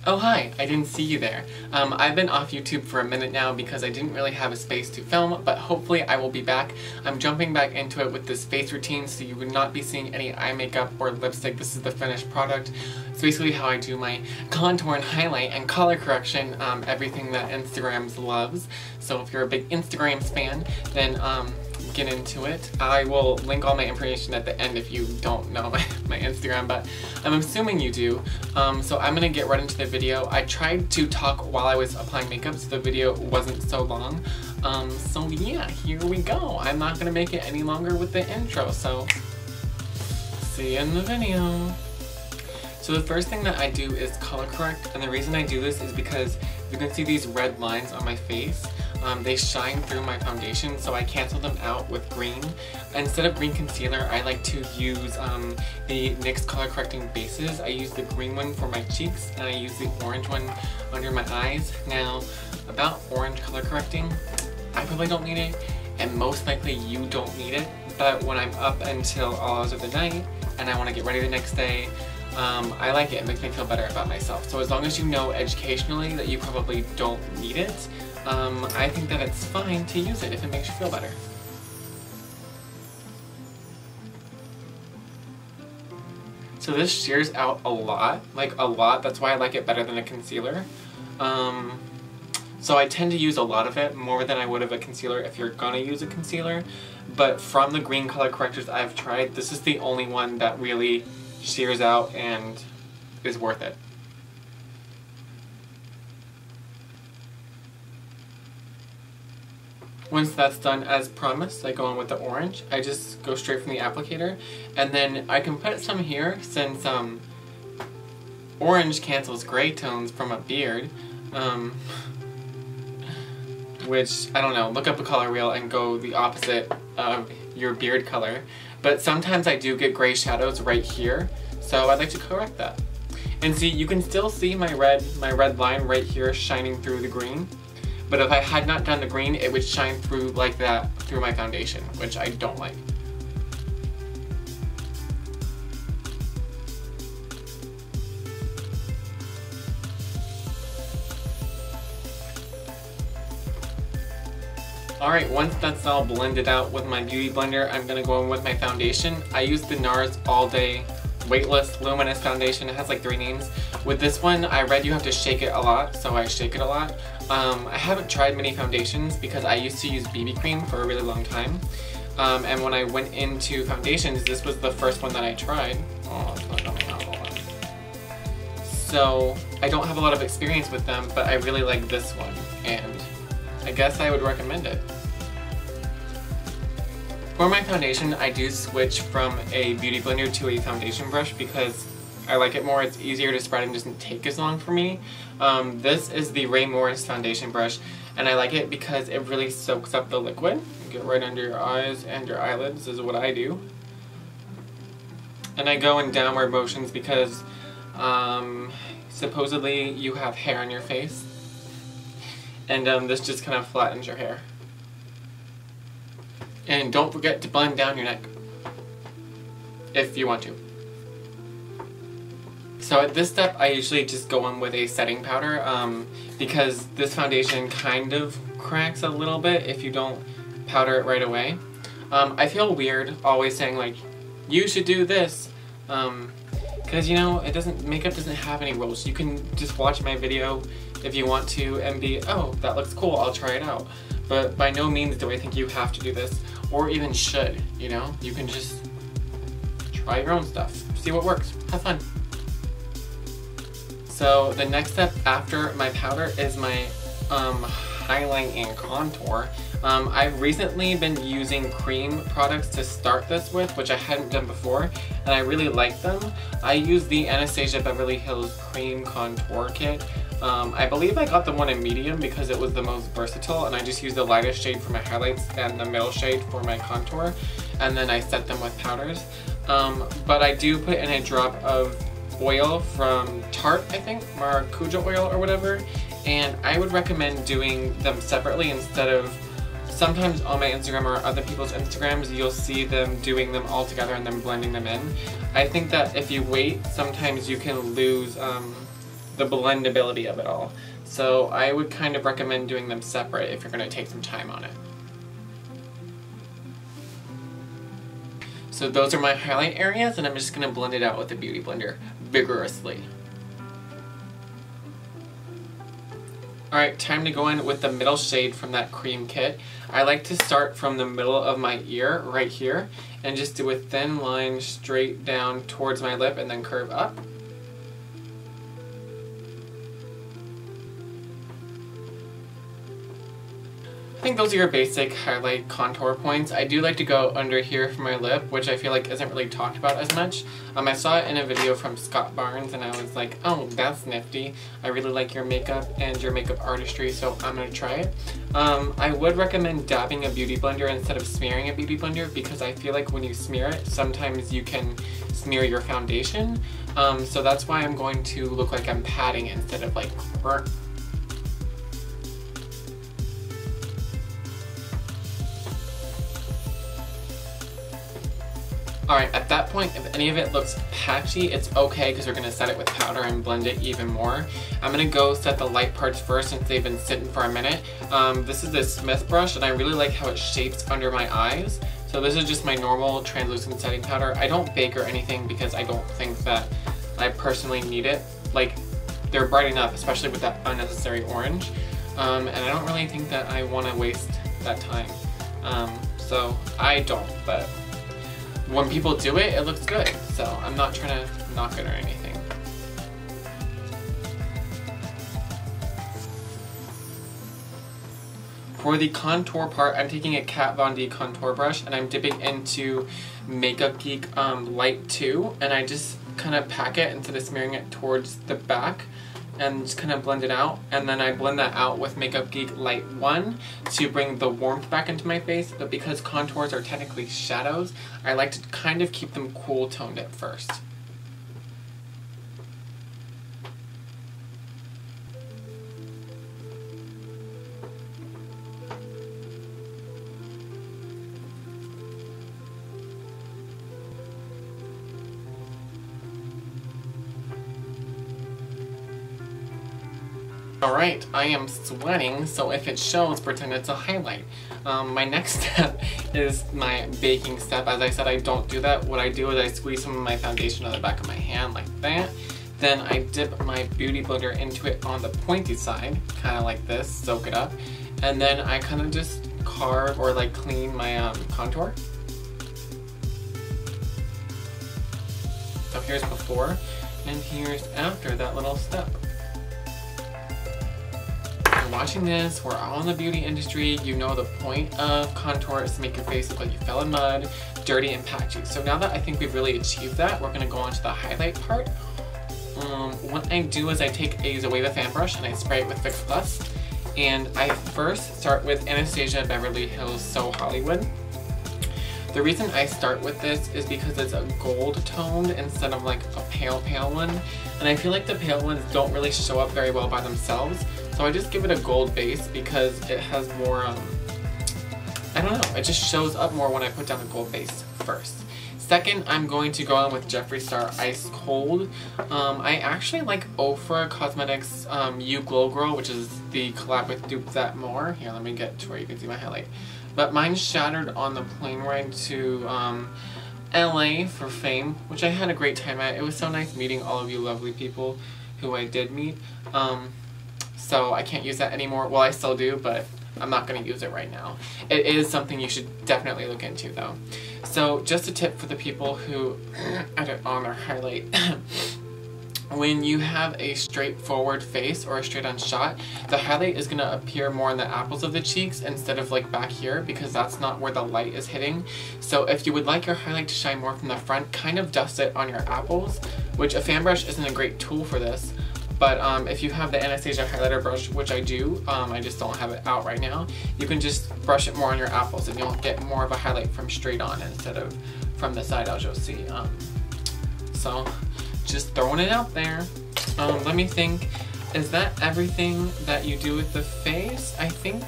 Oh hi, I didn't see you there. I've been off YouTube for a minute now because I didn't really have a space to film, but hopefully I will be back. I'm jumping back into it with this face routine, so you would not be seeing any eye makeup or lipstick. This is the finished product. It's basically how I do my contour and highlight and color correction, everything that Instagrams loves. So if you're a big Instagrams fan, then get into it. I will link all my information at the end if you don't know my Instagram, but I'm assuming you do. So I'm gonna get right into the video. I tried to talk while I was applying makeup so the video wasn't so long. So yeah, here we go. I'm not gonna make it any longer with the intro, so see you in the video. So the first thing that I do is color correct, and the reason I do this is because you can see these red lines on my face. They shine through my foundation, so I cancel them out with green. Instead of green concealer, I like to use the NYX color correcting bases. I use the green one for my cheeks, and I use the orange one under my eyes. Now, about orange color correcting, I probably don't need it, and most likely you don't need it, but when I'm up until all hours of the night, and I want to get ready the next day, I like it. It makes me feel better about myself. So as long as you know educationally that you probably don't need it, I think that it's fine to use it if it makes you feel better. So this shears out a lot, like a lot. That's why I like it better than a concealer. So I tend to use a lot of it, more than I would of a concealer if you're gonna use a concealer. But from the green color correctors I've tried, this is the only one that really shears out and is worth it. Once that's done, as promised, I go on with the orange. I just go straight from the applicator, and then I can put some here since orange cancels gray tones from a beard, which, I don't know, look up a color wheel and go the opposite of your beard color. But sometimes I do get gray shadows right here, so I'd like to correct that. And see, you can still see my red line right here shining through the green. But if I had not done the green, it would shine through like that through my foundation, which I don't like. Alright, once that's all blended out with my beauty blender, I'm gonna go in with my foundation. I use the NARS All Day Weightless Luminous Foundation. It has like 3 names. With this one, I read you have to shake it a lot, so I shake it a lot. I haven't tried many foundations because I used to use BB cream for a really long time. And when I went into foundations, this was the first one that I tried. Oh, it's not coming out. Hold on. So, I don't have a lot of experience with them, but I really like this one, and I guess I would recommend it. For my foundation, I do switch from a beauty blender to a foundation brush because I like it more. It's easier to spread and doesn't take as long for me. This is the Ray Morris foundation brush, and I like it because it really soaks up the liquid. Get right under your eyes and your eyelids is what I do. And I go in downward motions because supposedly you have hair on your face, and this just kind of flattens your hair. And don't forget to blend down your neck if you want to. So at this step, I usually just go in with a setting powder because this foundation kind of cracks a little bit if you don't powder it right away. I feel weird always saying like, you should do this, because you know, makeup doesn't have any rules. You can just watch my video if you want to and be, oh, that looks cool, I'll try it out. But by no means do I think you have to do this, or even should, you know? You can just try your own stuff, see what works, have fun. So the next step after my powder is my highlight and contour. I've recently been using cream products to start this with, which I hadn't done before, and I really like them. I use the Anastasia Beverly Hills Cream Contour Kit. I believe I got the one in medium because it was the most versatile, and I just use the lightest shade for my highlights and the middle shade for my contour, and then I set them with powders. But I do put in a drop of oil from Tarte, I think, Maracuja oil or whatever, and I would recommend doing them separately instead of, sometimes on my Instagram or other people's Instagrams you'll see them doing them all together and then blending them in. I think that if you wait, sometimes you can lose the blendability of it all. So I would kind of recommend doing them separate if you're going to take some time on it. So those are my highlight areas, and I'm just going to blend it out with the Beauty Blender vigorously. Alright, time to go in with the middle shade from that cream kit. I like to start from the middle of my ear, right here, and just do a thin line straight down towards my lip and then curve up. I think those are your basic highlight contour points. I do like to go under here for my lip, which I feel like isn't really talked about as much. I saw it in a video from Scott Barnes and I was like, oh, that's nifty. I really like your makeup and your makeup artistry, so I'm going to try it. I would recommend dabbing a Beauty Blender instead of smearing a Beauty Blender, because I feel like when you smear it, sometimes you can smear your foundation. So that's why I'm going to look like I'm patting instead of like... Alright, at that point, if any of it looks patchy, it's okay because we're going to set it with powder and blend it even more. I'm going to go set the light parts first since they've been sitting for a minute. This is the Smith brush, and I really like how it shapes under my eyes. So this is just my normal translucent setting powder. I don't bake or anything because I don't think that I personally need it. Like, they're bright enough, especially with that unnecessary orange. And I don't really think that I want to waste that time. So I don't, but... when people do it, it looks good, so I'm not trying to knock it or anything. For the contour part, I'm taking a Kat Von D contour brush and I'm dipping into Makeup Geek Light 2, and I just kind of pack it instead of smearing it towards the back and just kind of blend it out, and then I blend that out with Makeup Geek Light 1 to bring the warmth back into my face, but because contours are technically shadows, I like to kind of keep them cool toned at first. Alright, I am sweating, so if it shows, pretend it's a highlight. My next step is my baking step. As I said, I don't do that. What I do is I squeeze some of my foundation on the back of my hand like that. Then I dip my Beauty Blender into it on the pointy side, kind of like this, soak it up. And then I kind of just carve or like clean my contour. So here's before, and here's after that little step. Watching this, we're all in the beauty industry. You know the point of contour is to make your face look like you fell in mud, dirty and patchy. So now that I think we've really achieved that, we're going to go on to the highlight part. What I do is I take a Zoeva fan brush and I spray it with Fix Plus. And I first start with Anastasia Beverly Hills So Hollywood. The reason I start with this is because it's a gold toned instead of like a pale one. And I feel like the pale ones don't really show up very well by themselves. So I just give it a gold base because it has more, I don't know, it just shows up more when I put down the gold base first. Second, I'm going to go in with Jeffree Star Ice Cold. I actually like Ofra Cosmetics You Glow Girl, which is the collab with Dupe That More. Here, let me get to where you can see my highlight. But mine shattered on the plane ride to LA for Fame, which I had a great time at. It was so nice meeting all of you lovely people who I did meet. So I can't use that anymore. Well, I still do, but I'm not going to use it right now. It is something you should definitely look into, though. So just a tip for the people who edit on their highlight. When you have a straightforward face or a straight-on shot, the highlight is going to appear more in the apples of the cheeks instead of like back here, because that's not where the light is hitting. So if you would like your highlight to shine more from the front, kind of dust it on your apples, which a fan brush isn't a great tool for this. But if you have the Anastasia highlighter brush, which I do, I just don't have it out right now, you can just brush it more on your apples and you'll get more of a highlight from straight on instead of from the side, as you'll see. So just throwing it out there. Let me think. Is that everything that you do with the face? I think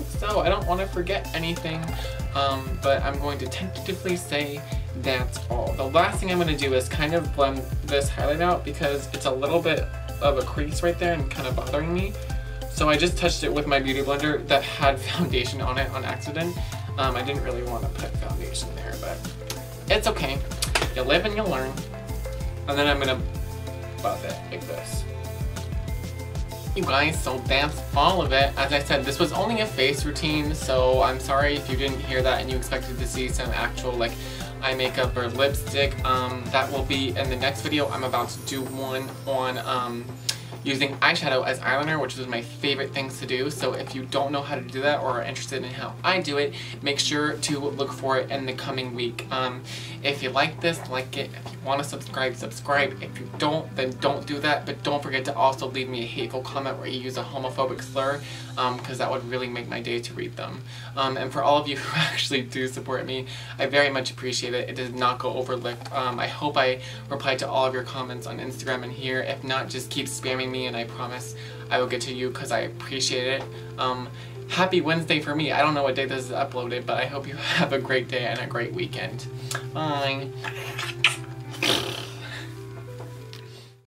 so. I don't want to forget anything, but I'm going to tentatively say that's all. The last thing I'm going to do is kind of blend this highlight out because it's a little bit of a crease right there and kind of bothering me. So I just touched it with my beauty blender that had foundation on it on accident. I didn't really want to put foundation there, but it's okay. You live and you learn. And then I'm gonna buff it like this. You guys, so that's all of it. As I said, this was only a face routine, so I'm sorry if you didn't hear that and you expected to see some actual like eye makeup or lipstick. That will be in the next video. I'm about to do one on using eyeshadow as eyeliner, which is my favorite things to do. So if you don't know how to do that or are interested in how I do it, make sure to look for it in the coming week. If you like this, like it. If you want to subscribe, subscribe. If you don't, then don't do that. But don't forget to also leave me a hateful comment where you use a homophobic slur, because that would really make my day to read them. And for all of you who actually do support me, I very much appreciate it. It does not go overlooked. I hope I replied to all of your comments on Instagram and here. If not, just keep spamming me and I promise I will get to you because I appreciate it. Happy Wednesday for me. I don't know what day this is uploaded, but I hope you have a great day and a great weekend. Bye.